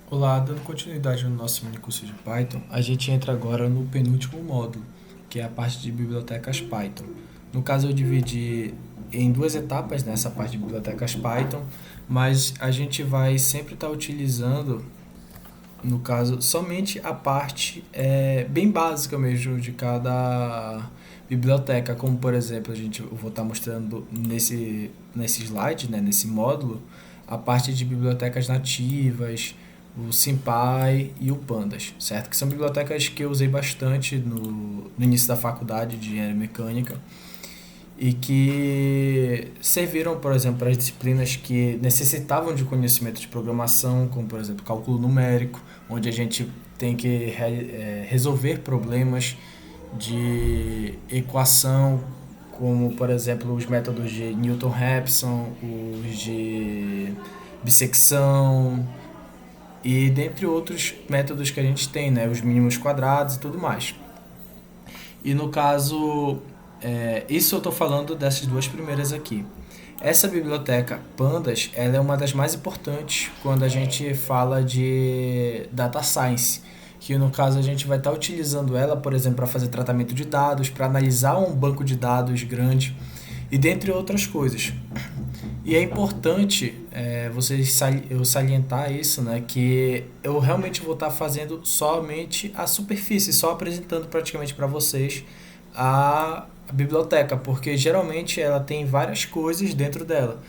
Olá, dando continuidade no nosso mini curso de Python, a gente entra agora no penúltimo módulo, que é a parte de bibliotecas Python. No caso, eu dividi em duas etapas nessa parte de bibliotecas Python, mas a gente vai sempre estar utilizando, no caso, somente a parte bem básica mesmo de cada biblioteca, como por exemplo, eu vou estar mostrando nesse slide, né, nesse módulo, a parte de bibliotecas nativas, o SymPy e o Pandas, certo? Que são bibliotecas que eu usei bastante no início da faculdade de engenharia mecânica e que serviram, por exemplo, para as disciplinas que necessitavam de conhecimento de programação, como, por exemplo, cálculo numérico, onde a gente tem que resolver problemas de equação, como, por exemplo, os métodos de Newton-Raphson, os de bissecção, e dentre outros métodos que a gente tem, né, os mínimos quadrados e tudo mais. E no caso, isso eu estou falando dessas duas primeiras aqui. Essa biblioteca Pandas, ela é uma das mais importantes quando a gente fala de data science, que no caso a gente vai estar utilizando ela, por exemplo, para fazer tratamento de dados, para analisar um banco de dados grande e dentre outras coisas. E é importante eu salientar isso, né? Que eu realmente vou estar fazendo somente a superfície, só apresentando praticamente para vocês a biblioteca, porque geralmente ela tem várias coisas dentro dela.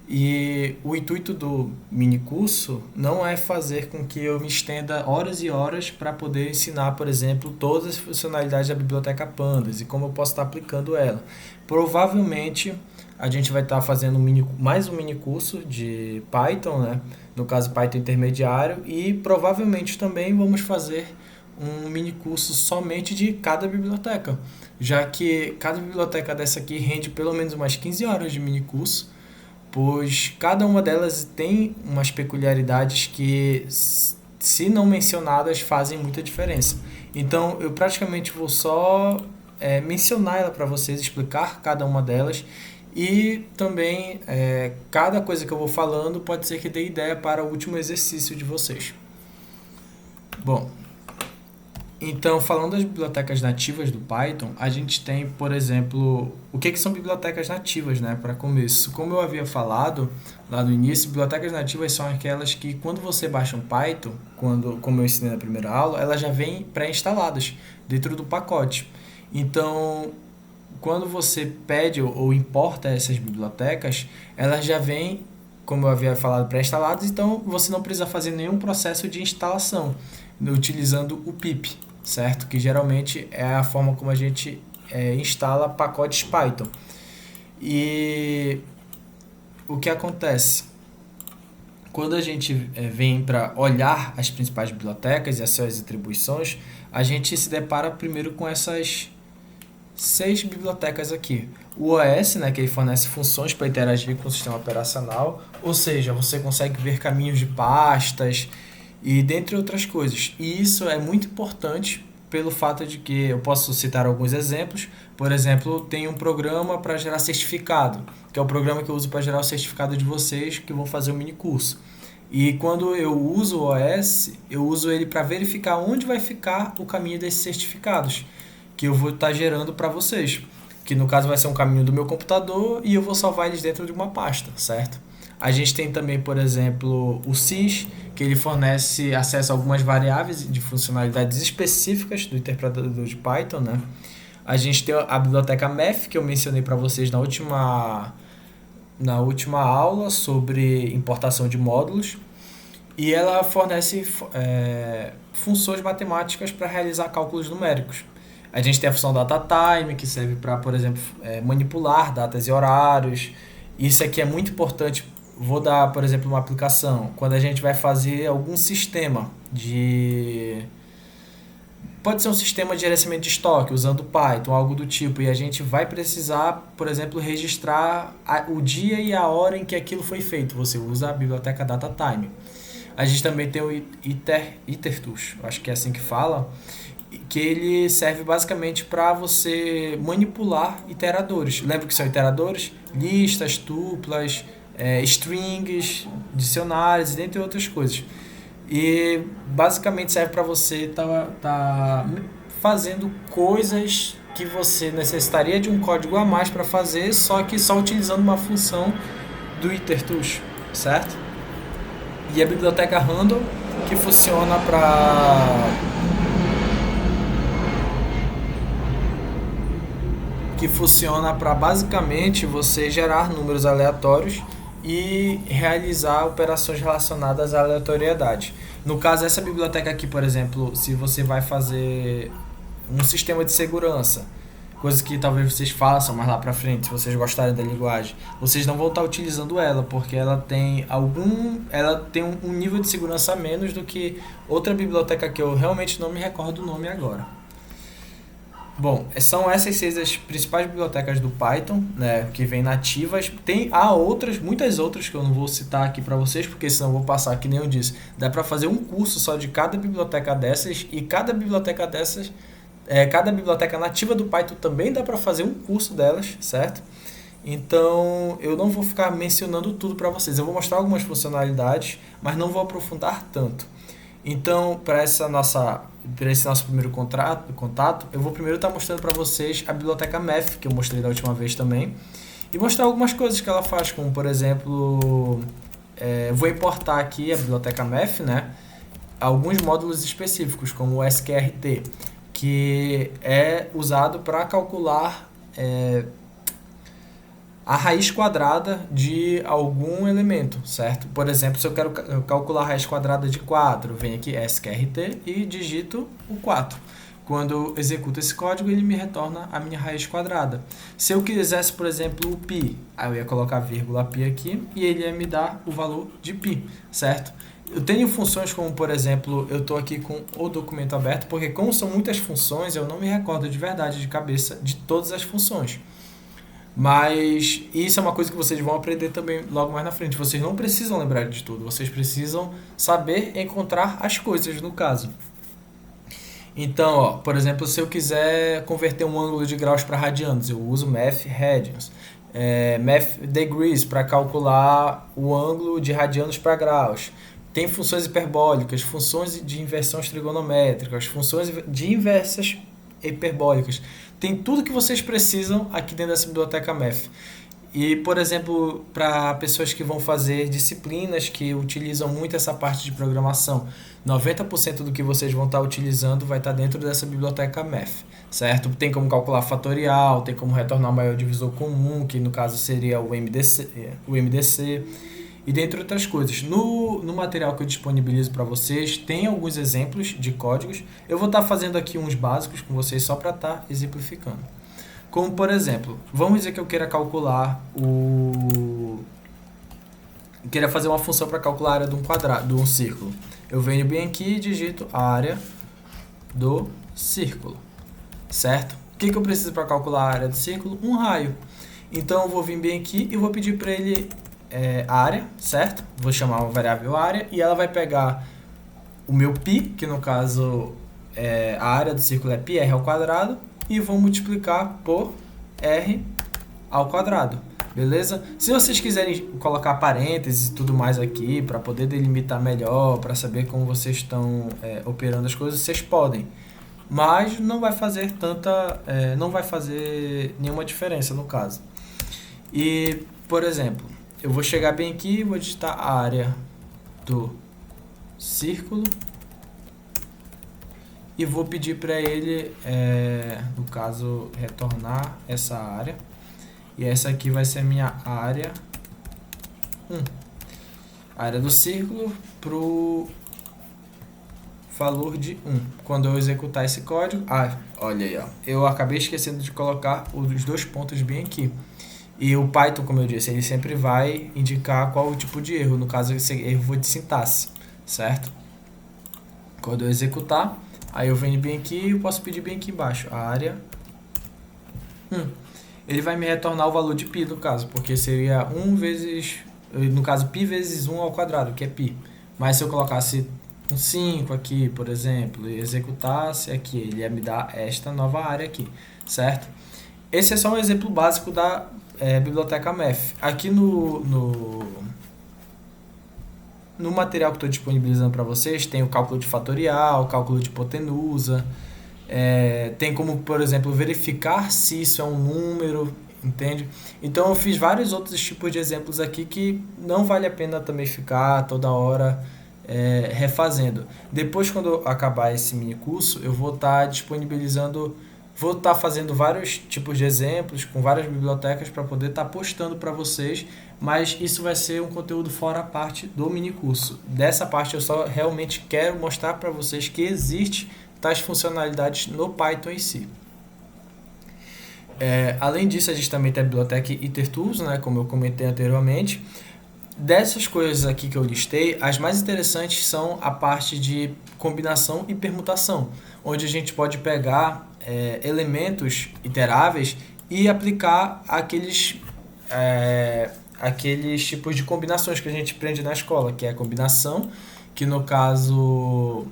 E o intuito do mini curso não é fazer com que eu me estenda horas e horas para poder ensinar, por exemplo, todas as funcionalidades da biblioteca Pandas e como eu posso estar aplicando ela. Provavelmente a gente vai estar fazendo mais um mini curso de Python, né? No caso Python intermediário, e provavelmente também vamos fazer um mini curso somente de cada biblioteca, já que cada biblioteca dessa aqui rende pelo menos umas 15 horas de mini curso, pois cada uma delas tem umas peculiaridades que, se não mencionadas, fazem muita diferença. Então eu praticamente vou só mencionar ela para vocês, explicar cada uma delas e também cada coisa que eu vou falando pode ser que dê ideia para o último exercício de vocês. Bom, então, falando das bibliotecas nativas do Python, a gente tem, por exemplo, o que são bibliotecas nativas, né, para começo. Como eu havia falado lá no início, bibliotecas nativas são aquelas que, quando você baixa um Python, como eu ensinei na primeira aula, elas já vêm pré-instaladas dentro do pacote. Então, quando você pede ou importa essas bibliotecas, elas já vêm, como eu havia falado, pré-instaladas, então você não precisa fazer nenhum processo de instalação utilizando o pip, certo? Que geralmente é a forma como a gente instala pacotes Python. E o que acontece? Quando a gente vem para olhar as principais bibliotecas e as suas atribuições, a gente se depara primeiro com essas 6 bibliotecas aqui. O OS, né, que ele fornece funções para interagir com o sistema operacional, ou seja, você consegue ver caminhos de pastas e dentre outras coisas. E isso é muito importante pelo fato de que eu posso citar alguns exemplos. Por exemplo, tem um programa para gerar certificado, que é o programa que eu uso para gerar o certificado de vocês que vão fazer o mini curso. E quando eu uso o OS, eu uso ele para verificar onde vai ficar o caminho desses certificados que eu vou estar gerando para vocês, que no caso vai ser um caminho do meu computador e eu vou salvar eles dentro de uma pasta, certo? A gente tem também, por exemplo, o sys, que ele fornece acesso a algumas variáveis de funcionalidades específicas do interpretador de Python, né? A gente tem a biblioteca math, que eu mencionei para vocês na última aula sobre importação de módulos, e ela fornece funções matemáticas para realizar cálculos numéricos. A gente tem a função DataTime, que serve para, por exemplo, manipular datas e horários. Isso aqui é muito importante. Vou dar, por exemplo, uma aplicação. Quando a gente vai fazer algum sistema de... Pode ser um sistema de gerenciamento de estoque, usando Python, algo do tipo, e a gente vai precisar, por exemplo, registrar o dia e a hora em que aquilo foi feito. Você usa a biblioteca DataTime. A gente também tem o Itertools, acho que é assim que fala, que ele serve basicamente para você manipular iteradores. Lembra que são iteradores? Listas, tuplas, strings, dicionários, dentre outras coisas. E basicamente serve para você tá fazendo coisas que você necessitaria de um código a mais para fazer, só que só utilizando uma função do itertools, certo? E a biblioteca handle que funciona para basicamente você gerar números aleatórios e realizar operações relacionadas à aleatoriedade. No caso, essa biblioteca aqui, por exemplo, se você vai fazer um sistema de segurança, coisas que talvez vocês façam mais lá pra frente, se vocês gostarem da linguagem, vocês não vão estar utilizando ela, porque ela tem um nível de segurança a menos do que outra biblioteca que eu realmente não me recordo o nome agora. Bom, são essas seis as principais bibliotecas do Python, né, que vêm nativas. Há outras, muitas outras que eu não vou citar aqui para vocês, porque senão eu vou passar, que nem eu disse. Dá para fazer um curso só de cada biblioteca dessas, e cada biblioteca dessas, cada biblioteca nativa do Python também dá para fazer um curso delas, certo? Então, eu não vou ficar mencionando tudo para vocês. Eu vou mostrar algumas funcionalidades, mas não vou aprofundar tanto. Então, para esse nosso primeiro contato, eu vou primeiro estar mostrando para vocês a biblioteca Math, que eu mostrei da última vez também, e mostrar algumas coisas que ela faz, como por exemplo, vou importar aqui a biblioteca Math, né, alguns módulos específicos, como o sqrt, que é usado para calcular a raiz quadrada de algum elemento, certo? Por exemplo, se eu quero calcular a raiz quadrada de 4, eu venho aqui sqrt e digito o 4. Quando eu executo esse código, ele me retorna a minha raiz quadrada. Se eu quisesse, por exemplo, o π, aí eu ia colocar vírgula π aqui e ele ia me dar o valor de π, certo? Eu tenho funções como, por exemplo, eu estou aqui com o documento aberto, porque como são muitas funções, eu não me recordo de verdade, de cabeça, de todas as funções. Mas isso é uma coisa que vocês vão aprender também logo mais na frente. Vocês não precisam lembrar de tudo, vocês precisam saber encontrar as coisas no caso. Então, ó, por exemplo, se eu quiser converter um ângulo de graus para radianos, eu uso math radians. Math degrees para calcular o ângulo de radianos para graus. Tem funções hiperbólicas, funções de inversões trigonométricas, funções de inversas hiperbólicas. Tem tudo que vocês precisam aqui dentro dessa biblioteca Math. E, por exemplo, para pessoas que vão fazer disciplinas que utilizam muito essa parte de programação, 90% do que vocês vão estar utilizando vai estar dentro dessa biblioteca Math, certo? Tem como calcular fatorial, tem como retornar o maior divisor comum, que no caso seria o MDC, e dentre outras coisas. No material que eu disponibilizo para vocês, tem alguns exemplos de códigos. Eu vou estar fazendo aqui uns básicos com vocês só para estar exemplificando. Como, por exemplo, vamos dizer que eu queira calcular queira fazer uma função para calcular a área de um círculo. Eu venho bem aqui e digito a área do círculo, certo? O que eu preciso para calcular a área do círculo? Um raio. Então, eu vou vir bem aqui e vou pedir para ele área, certo? Vou chamar uma variável área e ela vai pegar o meu π, que no caso a área do círculo é πr ao quadrado, e vou multiplicar por r ao quadrado, beleza? Se vocês quiserem colocar parênteses e tudo mais aqui para poder delimitar melhor, para saber como vocês estão operando as coisas, vocês podem, mas não vai fazer não vai fazer nenhuma diferença no caso. E, por exemplo, eu vou chegar bem aqui e vou digitar a área do círculo e vou pedir para ele, no caso, retornar essa área. E essa aqui vai ser a minha área 1. Área do círculo para o valor de 1. Quando eu executar esse código... olha aí, ó, eu acabei esquecendo de colocar os dois pontos bem aqui. E o Python, como eu disse, ele sempre vai indicar qual o tipo de erro. No caso, esse erro foi de sintaxe, certo? Quando eu executar, aí eu venho bem aqui e eu posso pedir bem aqui embaixo, a área 1. Ele vai me retornar o valor de π, no caso, porque seria 1 vezes... No caso, π vezes 1 ao quadrado, que é π. Mas se eu colocasse um 5 aqui, por exemplo, e executasse aqui, ele ia me dar esta nova área aqui, certo? Esse é só um exemplo básico da biblioteca Math. Aqui no material que estou disponibilizando para vocês, tem o cálculo de fatorial, o cálculo de hipotenusa, tem como, por exemplo, verificar se isso é um número, entende? Então eu fiz vários outros tipos de exemplos aqui que não vale a pena também ficar toda hora refazendo. Depois, quando acabar esse mini curso, eu vou estar disponibilizando, vou estar fazendo vários tipos de exemplos com várias bibliotecas para poder estar postando para vocês, mas isso vai ser um conteúdo fora a parte do mini curso. Dessa parte eu só realmente quero mostrar para vocês que existe tais funcionalidades no Python em si. Além disso, a gente também tem a biblioteca IterTools, né, como eu comentei anteriormente. Dessas coisas aqui que eu listei, as mais interessantes são a parte de combinação e permutação, onde a gente pode pegar elementos iteráveis e aplicar aqueles tipos de combinações que a gente aprende na escola, que é a combinação, que no caso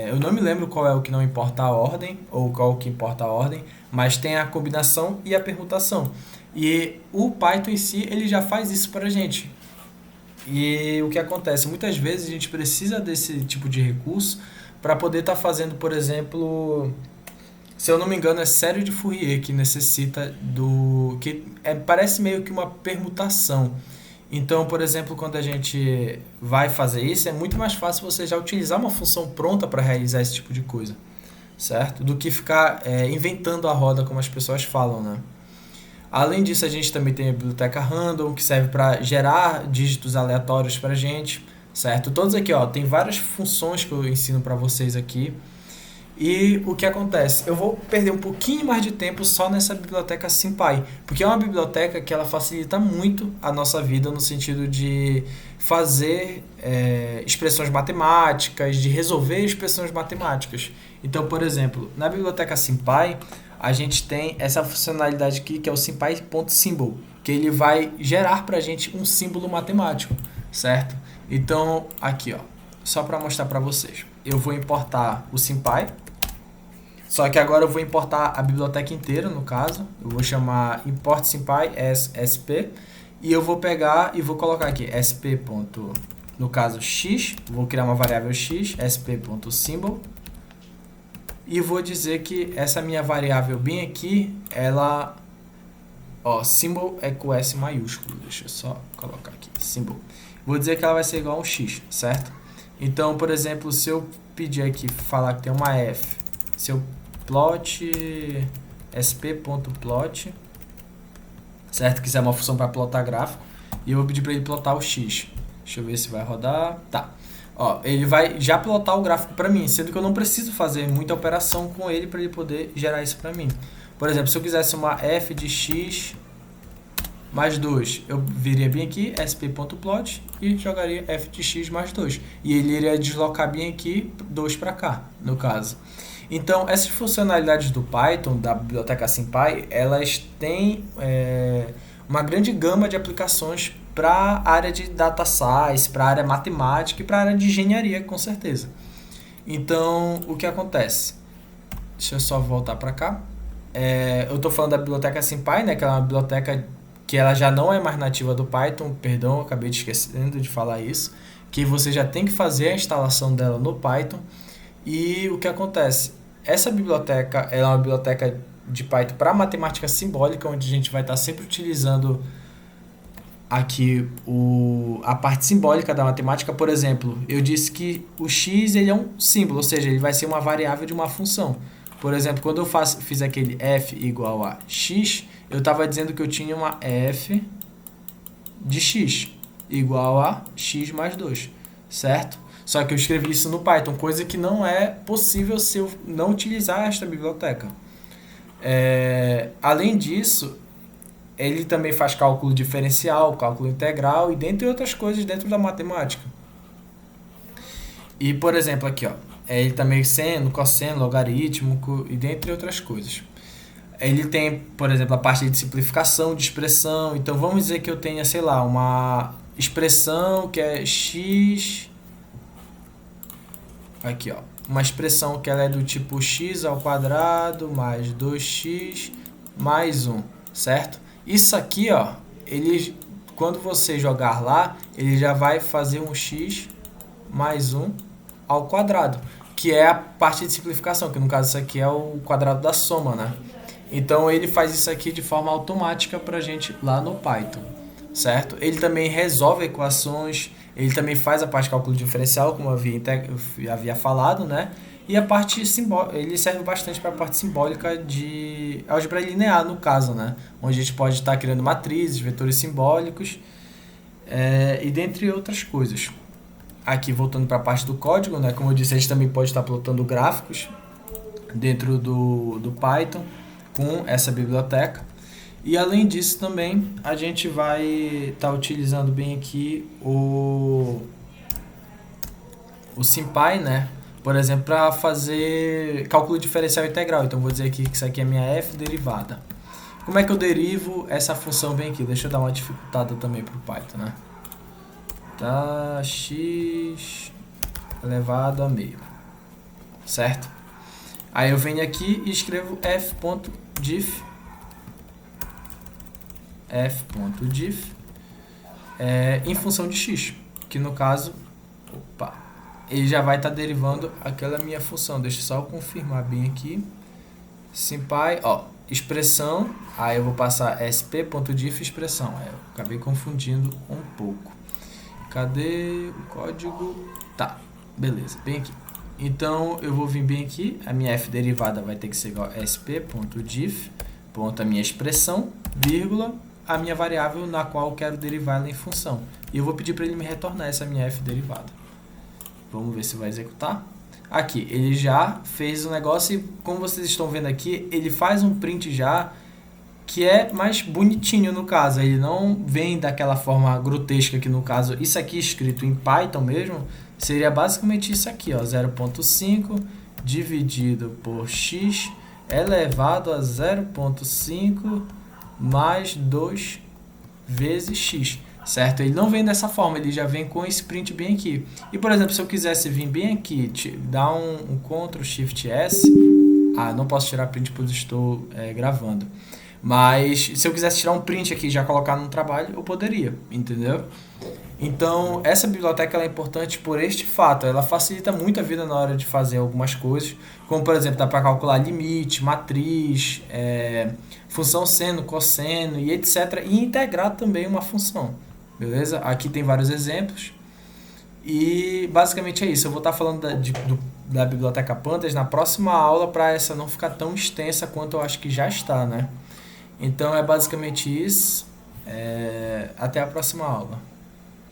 eu não me lembro qual é o que não importa a ordem, ou qual que importa a ordem, mas tem a combinação e a permutação. E o Python em si, ele já faz isso para a gente. E o que acontece? Muitas vezes a gente precisa desse tipo de recurso para poder estar fazendo, por exemplo, se eu não me engano, é série de Fourier que necessita parece meio que uma permutação. Então, por exemplo, quando a gente vai fazer isso, é muito mais fácil você já utilizar uma função pronta para realizar esse tipo de coisa, certo? Do que ficar inventando a roda, como as pessoas falam, né? Além disso, a gente também tem a biblioteca Random, que serve para gerar dígitos aleatórios para a gente, certo? Todos aqui, ó, tem várias funções que eu ensino para vocês aqui. E o que acontece? Eu vou perder um pouquinho mais de tempo só nessa biblioteca SymPy, porque é uma biblioteca que ela facilita muito a nossa vida no sentido de fazer expressões matemáticas, de resolver expressões matemáticas. Então, por exemplo, na biblioteca SymPy, a gente tem essa funcionalidade aqui que é o SymPy.symbol, que ele vai gerar para a gente um símbolo matemático, certo? Então, aqui, ó, só para mostrar para vocês, eu vou importar o SymPy. Só que agora eu vou importar a biblioteca inteira, no caso. Eu vou chamar import SymPy as sp. E eu vou pegar e vou colocar aqui sp. No caso x. Vou criar uma variável x, sp.symbol. E vou dizer que essa minha variável bem aqui, ela... Ó, symbol é com S maiúsculo. Deixa eu só colocar aqui, symbol. Vou dizer que ela vai ser igual a um x, certo? Então, por exemplo, se eu pedir aqui, falar que tem uma f, se eu plot sp.plot, certo? Que isso é uma função para plotar gráfico, e eu vou pedir para ele plotar o x. Deixa eu ver se vai rodar. Tá. Ó, ele vai já plotar o gráfico para mim, sendo que eu não preciso fazer muita operação com ele para ele poder gerar isso para mim. Por exemplo, se eu quisesse uma f de x mais 2, eu viria bem aqui, sp.plot, e jogaria f de x mais 2. E ele iria deslocar bem aqui 2 para cá, no caso. Então, essas funcionalidades do Python, da biblioteca SymPy, elas têm uma grande gama de aplicações para a área de data science, para a área matemática e para a área de engenharia, com certeza. Então, o que acontece? Deixa eu só voltar para cá. Eu estou falando da biblioteca SymPy, né, que é uma biblioteca que ela já não é mais nativa do Python, perdão, acabei de esquecendo de falar isso, que você já tem que fazer a instalação dela no Python. E o que acontece? Essa biblioteca ela é uma biblioteca de Python para matemática simbólica, onde a gente vai estar sempre utilizando aqui a parte simbólica da matemática. Por exemplo, eu disse que o x ele é um símbolo, ou seja, ele vai ser uma variável de uma função. Por exemplo, quando eu fiz aquele f igual a x, eu estava dizendo que eu tinha uma f de x igual a x mais 2, certo? Só que eu escrevi isso no Python, coisa que não é possível se eu não utilizar esta biblioteca. Além disso, ele também faz cálculo diferencial, cálculo integral e dentre outras coisas dentro da matemática. E, por exemplo, aqui, ó, ele também seno, cosseno, logarítmico e dentre outras coisas. Ele tem, por exemplo, a parte de simplificação de expressão. Então, vamos dizer que eu tenha, sei lá, uma expressão que é x... Aqui, ó, uma expressão que ela é do tipo x ao quadrado mais 2x mais 1, certo? Isso aqui, ó, ele quando você jogar lá, ele já vai fazer um x mais 1 ao quadrado, que é a parte de simplificação, que no caso isso aqui é o quadrado da soma, né? Então ele faz isso aqui de forma automática para a gente lá no Python, certo? Ele também resolve equações, ele também faz a parte de cálculo diferencial, como eu havia falado, né? E a parte simbólica, ele serve bastante para a parte simbólica de álgebra linear, no caso, né? Onde a gente pode estar criando matrizes, vetores simbólicos, e dentre outras coisas. Aqui, voltando para a parte do código, né? Como eu disse, a gente também pode estar plotando gráficos dentro do Python com essa biblioteca. E além disso também, a gente vai estar utilizando bem aqui o SymPy, né? Por exemplo, para fazer cálculo diferencial integral. Então, vou dizer aqui que isso aqui é minha f derivada. Como é que eu derivo essa função bem aqui? Deixa eu dar uma dificultada também para o Python, né? Tá, x elevado a meio, certo? Aí eu venho aqui e escrevo f.diff em função de x, que no caso, ele já vai estar derivando aquela minha função. Deixa eu só confirmar bem aqui. SymPy, expressão, aí eu vou passar sp.diff expressão. Eu acabei confundindo um pouco. Cadê o código? Tá, beleza, bem aqui. Então eu vou vir bem aqui, a minha f derivada vai ter que ser igual a sp.diff, ponto a minha expressão, vírgula, a minha variável na qual eu quero derivar ela em função. E eu vou pedir para ele me retornar essa minha f derivada. Vamos ver se vai executar. Aqui, ele já fez o negócio e, como vocês estão vendo aqui, ele faz um print já que é mais bonitinho no caso. Ele não vem daquela forma grotesca que no caso, isso aqui escrito em Python mesmo, seria basicamente isso aqui, 0.5 dividido por x elevado a 0.5 mais 2 vezes x. Certo? Ele não vem dessa forma, ele já vem com esse print bem aqui. E, por exemplo, se eu quisesse vir bem aqui, dar um Ctrl Shift S, não posso tirar print pois estou gravando. Mas se eu quisesse tirar um print aqui e já colocar no trabalho, eu poderia, entendeu? Então, essa biblioteca ela é importante por este fato. Ela facilita muito a vida na hora de fazer algumas coisas, como, por exemplo, dá para calcular limite, matriz, função seno, cosseno e etc. E integrar também uma função. Beleza? Aqui tem vários exemplos. E basicamente é isso. Eu vou estar falando da biblioteca Pandas na próxima aula para essa não ficar tão extensa quanto eu acho que já está, né? Então é basicamente isso. Até a próxima aula.